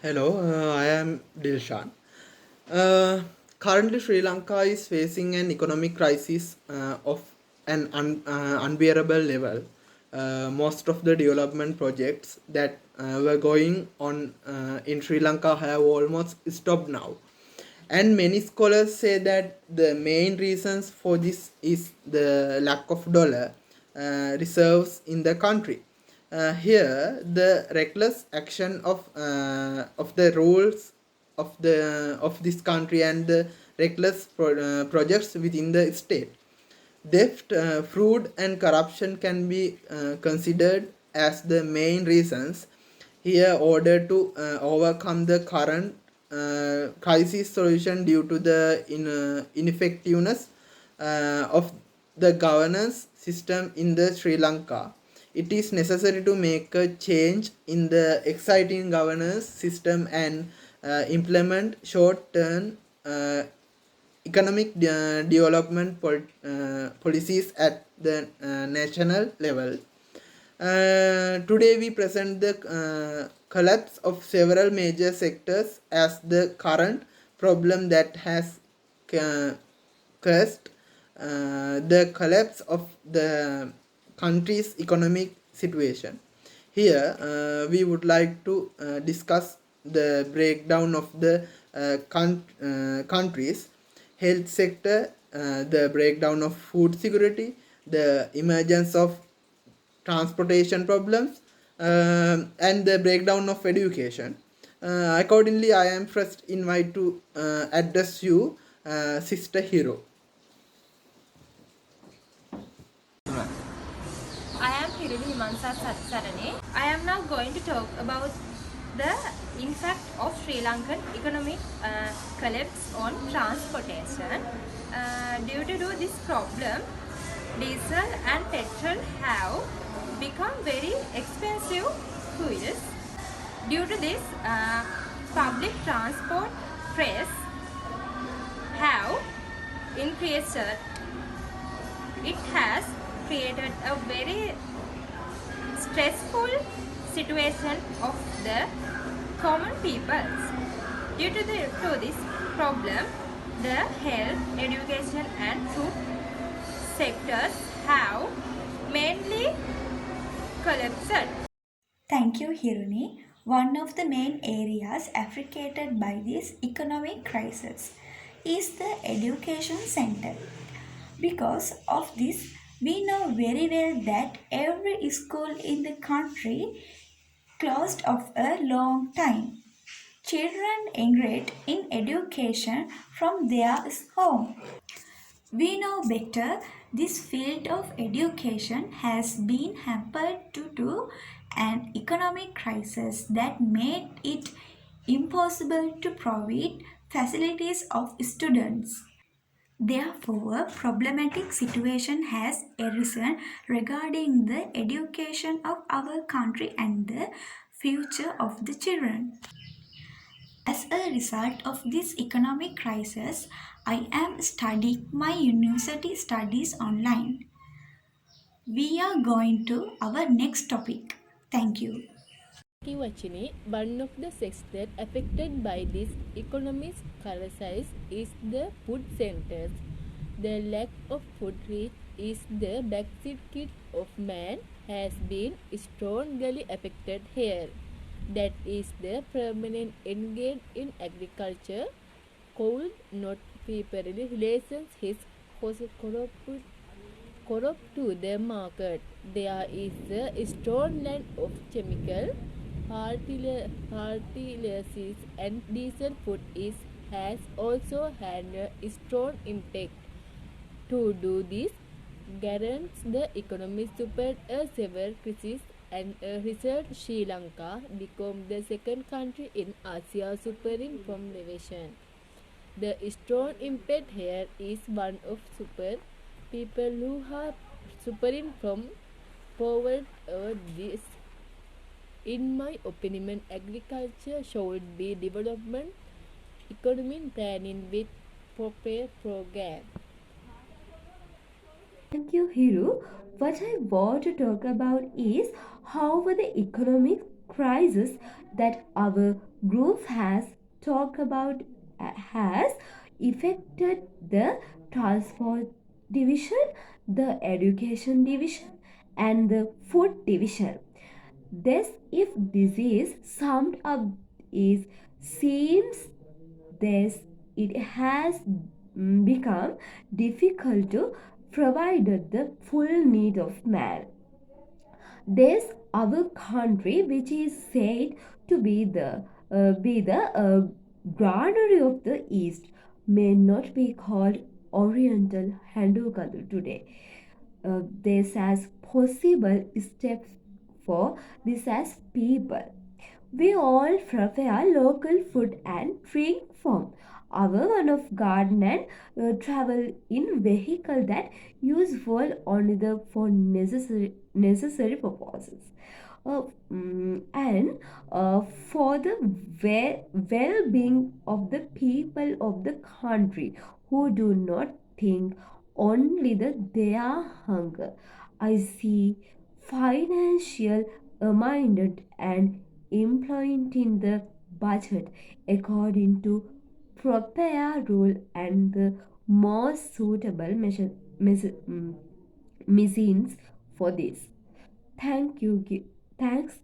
Hello, I am Dilshan. Uh, Currently, Sri Lanka is facing an economic crisis of an unbearable level. Most of the development projects that were going on in Sri Lanka have almost stopped now. And many scholars say that the main reasons for this is the lack of dollar reserves in the country. Here, the reckless action of the rules of this country and the reckless projects within the state. Theft, fraud, and corruption can be considered as the main reasons here order to overcome the current crisis solution due to the ineffectiveness of the governance system in the Sri Lanka. It is necessary to make a change in the exciting governance system and implement short-term economic development policies at the national level. Today we present the collapse of several major sectors as the current problem that has caused the collapse of the country's economic situation. Here we would like to discuss the breakdown of the countries health sector, the breakdown of food security, the emergence of transportation problems, and the breakdown of education. Accordingly, I am first invited to address you, Sister Hero. I am Hiruni Himansa. I am now going to talk about the impact of Sri Lankan economic collapse on transportation. Due to this problem, diesel and petrol have become very expensive fuels. Due to this, public transport fares have increased. It has created a very stressful situation of the common people. Due to this problem, the health, education and food sectors have mainly collapsed. Thank you, Hiruni. One of the main areas affected by this economic crisis is the education center. Because of this, we know very well that every school in the country closed of a long time. Children engage in education from their home. We know better this field of education has been hampered due to an economic crisis that made it impossible to provide facilities of students. Therefore, a problematic situation has arisen regarding the education of our country and the future of the children. As a result of this economic crisis, I am studying my university studies online. We are going to our next topic. Thank you. Thank you, Achini. One of the sectors affected by this economic crisis is the food centers. The lack of food reach is the basic kit of man has been strongly affected here. That is the permanent engaged in agriculture could not properly relations his corrupt to the market. There is a strong land of chemical fertilizers and diesel food is has also had a strong impact. To do this, guarantees the economic support a severe crisis and a result Sri Lanka become the second country in Asia suffering from recession. The strong impact here is one of super people who are suffering from poverty. This, in my opinion, agriculture should be development economic planning with proper program. Thank you, Hiru. What I want to talk about is how the economic crisis that our group has talked about has affected the transport division, the education division, and the food division. Thus, if this is summed up, is seems thus it has become difficult to provide the full need of man. This our country, which is said to be the granary of the East, may not be called Oriental Hindu country today. This as possible step for this as people. We all prepare local food and drink from our one of garden and travel in vehicle that use fuel only the for necessary purposes. Uh, and for the well-being of the people of the country who do not think only their hunger. I see financial minded and implementing the budget according to proper rule and the most suitable machines for this. Thank you. Thanks.